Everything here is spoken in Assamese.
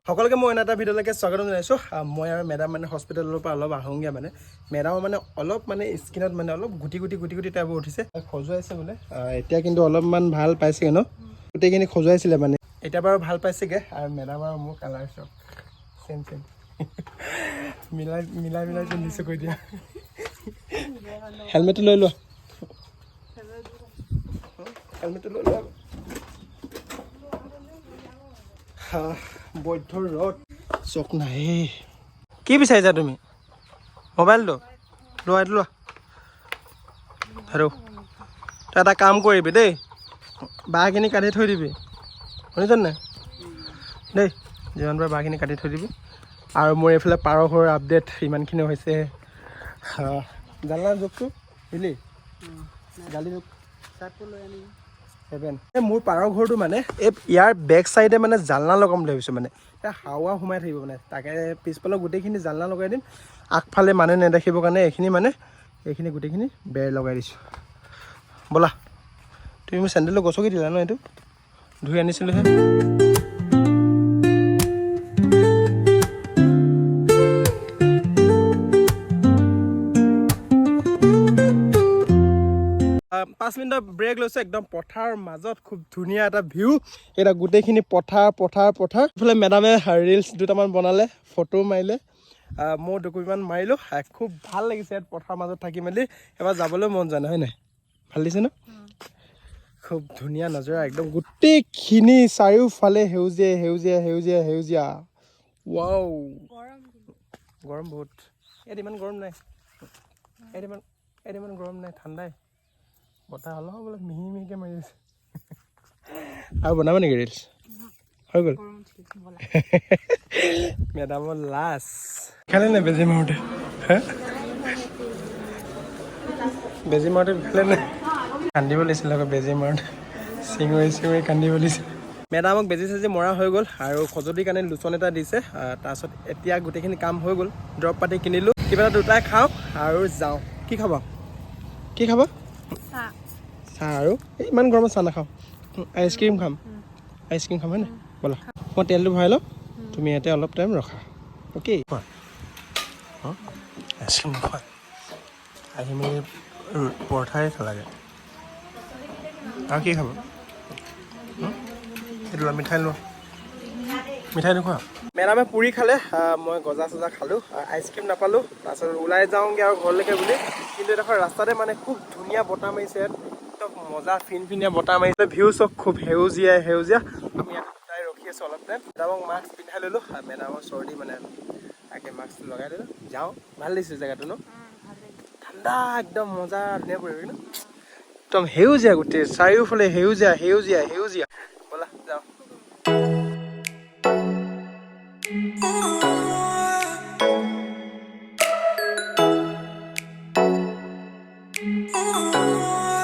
সকলোকে মই এটা ভিডিঅ'লৈকে স্বাগতম জনাইছোঁ। মই আৰু মেডাম মানে হস্পিটেলৰ পৰা অলপ আহোঁগৈ মানে মেডামৰ মানে অলপ মানে স্কিনত মানে অলপ গুটি টাইপৰ উঠিছে, খজুৱাইছে বোলে। এতিয়া কিন্তু অলপমান ভাল পাইছেগৈ ন, গোটেইখিনি খজুৱাইছিলে মানে, এতিয়া বাৰু ভাল পাইছেগৈ। আৰু মেডাম আৰু মোৰ কালাৰ চব চেম মিলাই পিন্ধিছোঁ কৈ দিয়া। হেলমেটটো লৈ লোৱা, হেলমেটটো লৈ লোৱা। বৈধ ৰদ চক নাহে। কি বিচাৰিছা তুমি? মোবাইলটো লোৱা, এইটো লোৱা। আৰু তই এটা কাম কৰিবি দেই, বাঁহখিনি কাটি থৈ দিবি, শুনিছ নাই দেই? যিমান পাৰে বাঁহখিনি কাটি থৈ দিবি। আৰু মোৰ এইফালে পাৰ ঘৰৰ আপডেট ইমানখিনি হৈছে। জালনা জোখটো দিলি, গালি জোখ মোৰ পাৰৰ ঘৰটো মানে ইয়াৰ বেক চাইডে মানে জালনা লগাম বুলি ভাবিছোঁ। মানে হাৱা সোমাই থাকিব মানে, তাকে পিছফালে গোটেইখিনি জালনা লগাই দিম। আগফালে মানুহে নেদেখিবৰ কাৰণে এইখিনি গোটেইখিনি বেৰ লগাই দিছোঁ। ব'লা, তুমি মোৰ চেণ্ডেলটো গছকি দিলা ন, এইটো ধুই আনিছিলোঁহে। পাঁচ মিনিটৰ ব্ৰেক লৈছোঁ। একদম পথাৰৰ মাজত খুব ধুনীয়া এটা ভিউ। এতিয়া গোটেইখিনি পথাৰ। এইফালে মেডামে ৰিলচ দুটামান বনালে, ফটো মাৰিলে, মই দুকপিমান মাৰিলোঁ। খুব ভাল লাগিছে ইয়াত পথাৰৰ মাজত থাকি মেলি। এবাৰ যাবলৈ মন যায়, হয় নাই? ভাল দিছে ন? খুব ধুনীয়া নজৰা, একদম গোটেইখিনি চাৰিওফালে সেউজীয়া। ৱাও, গৰম বহুত। ইয়াত ইমান গৰম নাই, ঠাণ্ডাই। বতাহ অলপ মিহিকে মাৰি আছে। আৰু বনাবা নেকি ৰিলচ? হৈ গ'ল। মেডামৰ লাজ খালে নাই বেজি মাৰোঁতে? বেজি মাৰোঁতে খালে নাই? কান্দিব লাগিছিল আকৌ বেজি মাৰোঁতে, চিঞৰি কান্দিব লাগিছিল। মেডামক বেজি চেজি মৰা হৈ গ'ল আৰু খজুৱতিৰ কাৰণে লোচন এটা দিছে। তাৰপিছত এতিয়া গোটেইখিনি কাম হৈ গ'ল। দৰৱ পাতি কিনিলোঁ, কিবা এটা দুটাই খাওঁ আৰু যাওঁ। কি খাবা? চাহ। আৰু ইমান গৰমত চাহ নাখাওঁ, আইচক্ৰীম খাম হয় নাই? ব'লা, মই তেলটো ভৰাই লওঁ, তুমি ইয়াতে অলপ টাইম ৰখা। অ'কে, আইচক্ৰীম নোখোৱা? আহি মেলি পৰঠাই খালাগে। আৰু কি খাব? সেইটো লোৱা, মিঠাই লোৱা। মিঠাই নোখোৱা? মেডামে পুৰি খালে, মই গজা চজা খালোঁ, আইচক্ৰীম নাপালোঁ। তাৰপিছত ওলাই যাওঁগৈ আৰু ঘৰলৈকে বুলি। কিন্তু এডোখৰ ৰাস্তাতে মানে খুব ধুনীয়া বতাহ মাৰিছে ইয়াত, একদম মজা ফিনফিনীয়া বতাহ মাৰিছে। ভিউ চব খুব সেউজীয়া। আমি ইয়াত দুটাই ৰখি আছোঁ অলপ টাইম। মেডামক মাস্ক পিন্ধাই ল'লোঁ, মেডামৰ চৰ্দি মানে তাকে মাস্কটো লগাই দিলোঁ। যাওঁ, ভাল লাগিছে জেগাটো ন? ঠাণ্ডা, একদম মজা, ধুনীয়া পৰিৱেশ ন? একদম সেউজীয়া, গোটেই চাৰিওফালে সেউজীয়া। ব'লা যাওঁ।